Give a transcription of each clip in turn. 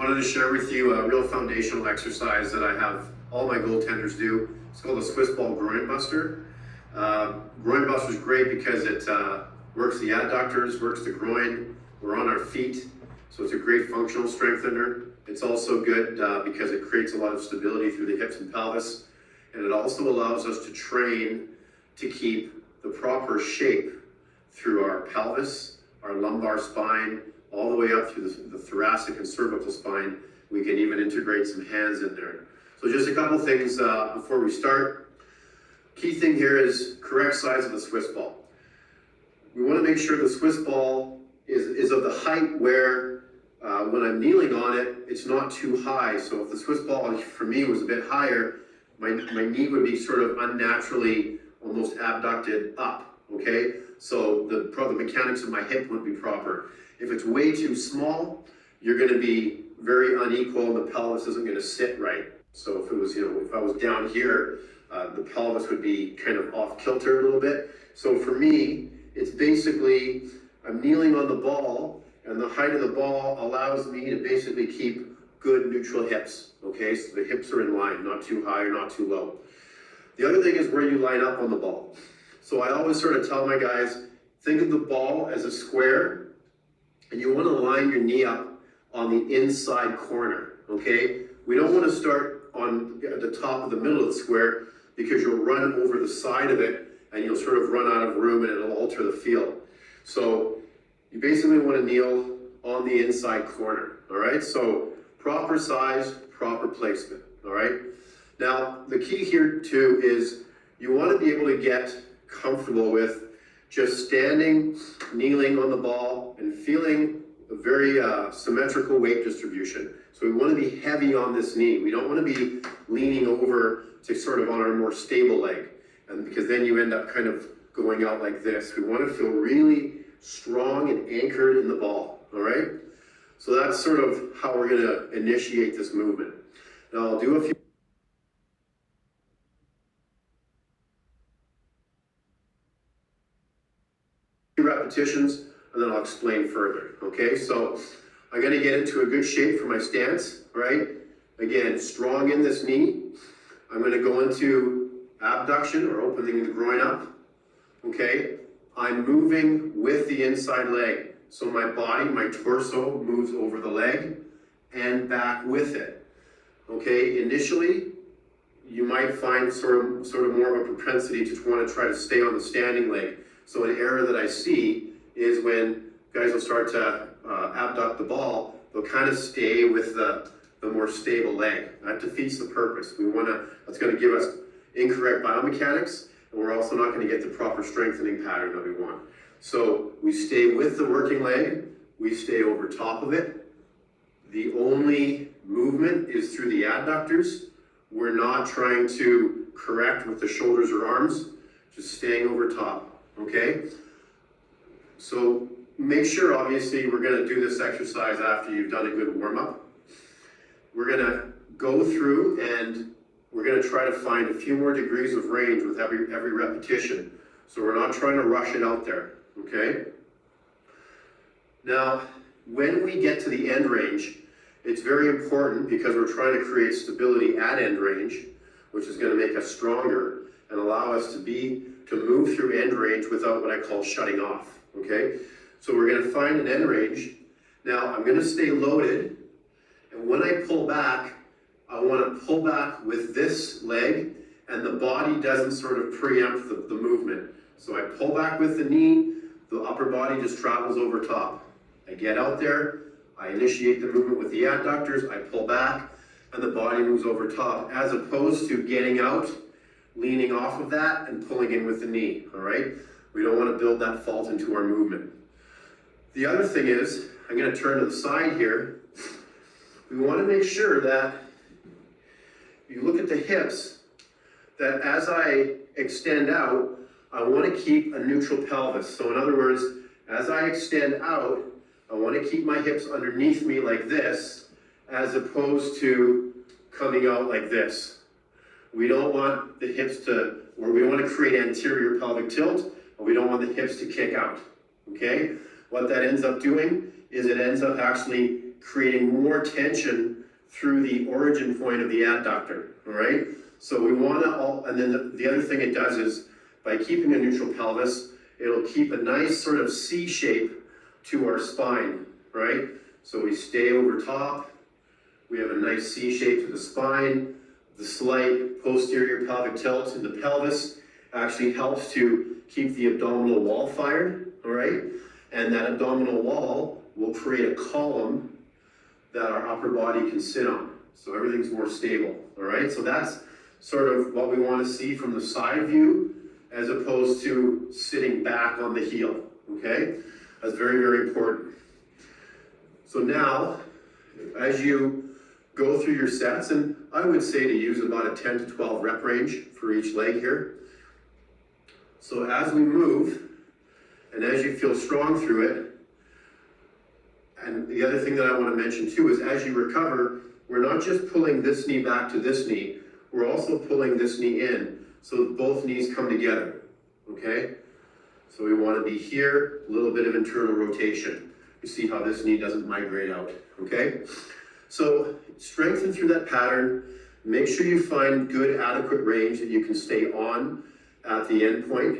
Wanted to share with you a real foundational exercise that I have all my goaltenders do. It's called a Swiss ball groin buster. Groin buster is great because it works the adductors, works the groin. We're on our feet, so it's a great functional strengthener. It's also good because it creates a lot of stability through the hips and pelvis, and it also allows us to train to keep the proper shape through our pelvis, our lumbar spine, all the way up through the thoracic and cervical spine. We can even integrate some hands in there. So just a couple things before we start. Key thing here is correct size of the Swiss ball. We want to make sure the Swiss ball is of the height where when I'm kneeling on it, it's not too high. So if the Swiss ball for me was a bit higher, my knee would be sort of unnaturally almost abducted up, okay? So the mechanics of my hip wouldn't be proper. If it's way too small, you're going to be very unequal and the pelvis isn't going to sit right. So if it was, if I was down here, the pelvis would be kind of off kilter a little bit. So for me, it's basically, I'm kneeling on the ball, and the height of the ball allows me to basically keep good neutral hips, okay? So the hips are in line, not too high or not too low. The other thing is where you line up on the ball. So I always sort of tell my guys, think of the ball as a square, and you want to line your knee up on the inside corner, okay? We don't want to start at the top of the middle of the square because you'll run over the side of it and you'll sort of run out of room and it'll alter the feel. So you basically want to kneel on the inside corner, all right? So proper size, proper placement, all right? Now, the key here too is you want to be able to get comfortable with just standing, kneeling on the ball, and feeling a very symmetrical weight distribution. So we want to be heavy on this knee. We don't want to be leaning over to sort of on our more stable leg, and because then you end up kind of going out like this. We want to feel really strong and anchored in the ball, all right? So that's sort of how we're going to initiate this movement. Now I'll do a few repetitions, and then I'll explain further, okay? So I'm gonna get into a good shape for my stance, right? Again, strong in this knee. I'm gonna go into abduction or opening the groin up, okay? I'm moving with the inside leg. So my body, my torso moves over the leg and back with it, okay? Initially, you might find sort of more of a propensity to want to try to stay on the standing leg. So an error that I see is when guys will start to abduct the ball, they'll kind of stay with the more stable leg. That defeats the purpose. That's going to give us incorrect biomechanics, and we're also not going to get the proper strengthening pattern that we want. So we stay with the working leg, we stay over top of it. The only movement is through the adductors. We're not trying to correct with the shoulders or arms, just staying over top. Okay, so make sure, obviously, we're going to do this exercise after you've done a good warm-up. We're going to go through and we're going to try to find a few more degrees of range with every repetition. So we're not trying to rush it out there, okay? Now, when we get to the end range, it's very important because we're trying to create stability at end range, which is going to make us stronger and allow us to move through end range without what I call shutting off, okay? So we're gonna find an end range. Now I'm gonna stay loaded, and when I pull back, I wanna pull back with this leg, and the body doesn't sort of preempt the movement. So I pull back with the knee, the upper body just travels over top. I get out there, I initiate the movement with the adductors, I pull back, and the body moves over top, as opposed to getting out, leaning off of that and pulling in with the knee, all right? We don't want to build that fault into our movement. The other thing is, I'm going to turn to the side here. We want to make sure that you look at the hips, that as I extend out, I want to keep a neutral pelvis. So in other words, as I extend out, I want to keep my hips underneath me like this, as opposed to coming out like this. We don't want the hips we want to create anterior pelvic tilt, but we don't want the hips to kick out, okay? What that ends up doing is it ends up actually creating more tension through the origin point of the adductor, all right? So we want to, and then the other thing it does is, by keeping a neutral pelvis, it'll keep a nice sort of C shape to our spine, right? So we stay over top, we have a nice C shape to the spine, the slight posterior pelvic tilt in the pelvis actually helps to keep the abdominal wall fired, all right? And that abdominal wall will create a column that our upper body can sit on. So everything's more stable, all right? So that's sort of what we want to see from the side view as opposed to sitting back on the heel, okay? That's very, very important. So now, as you go through your sets, and I would say to use about a 10 to 12 rep range for each leg here. So as we move, and as you feel strong through it, and the other thing that I want to mention too is as you recover, we're not just pulling this knee back to this knee, we're also pulling this knee in, so both knees come together, okay? So we want to be here, a little bit of internal rotation. You see how this knee doesn't migrate out, okay? So strengthen through that pattern. Make sure you find good, adequate range that you can stay on at the end point.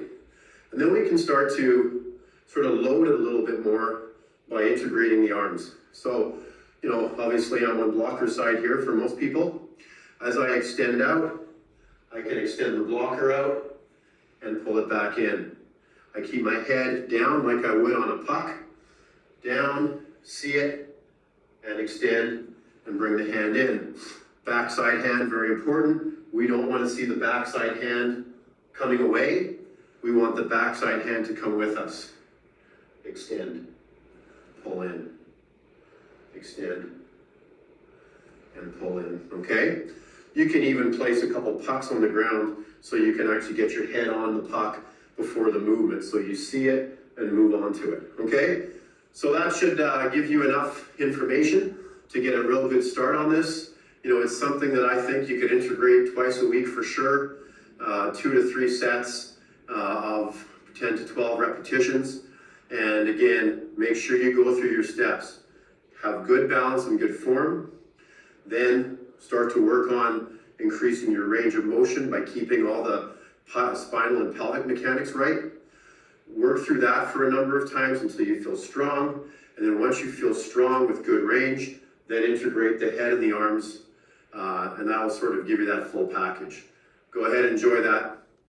And then we can start to sort of load it a little bit more by integrating the arms. So, you know, obviously I'm on blocker side here for most people. As I extend out, I can extend the blocker out and pull it back in. I keep my head down like I would on a puck. Down, see it, and extend, and bring the hand in. Backside hand, very important. We don't want to see the backside hand coming away. We want the backside hand to come with us. Extend, pull in, extend, and pull in, okay? You can even place a couple pucks on the ground so you can actually get your head on the puck before the movement. So you see it and move on to it, okay? So that should give you enough information to get a real good start on this. You know, it's something that I think you could integrate twice a week for sure. 2 to 3 sets of 10 to 12 repetitions. And again, make sure you go through your steps. Have good balance and good form. Then start to work on increasing your range of motion by keeping all the spinal and pelvic mechanics right. Work through that for a number of times until you feel strong. And then once you feel strong with good range, then integrate the head and the arms, and that'll sort of give you that full package. Go ahead and enjoy that.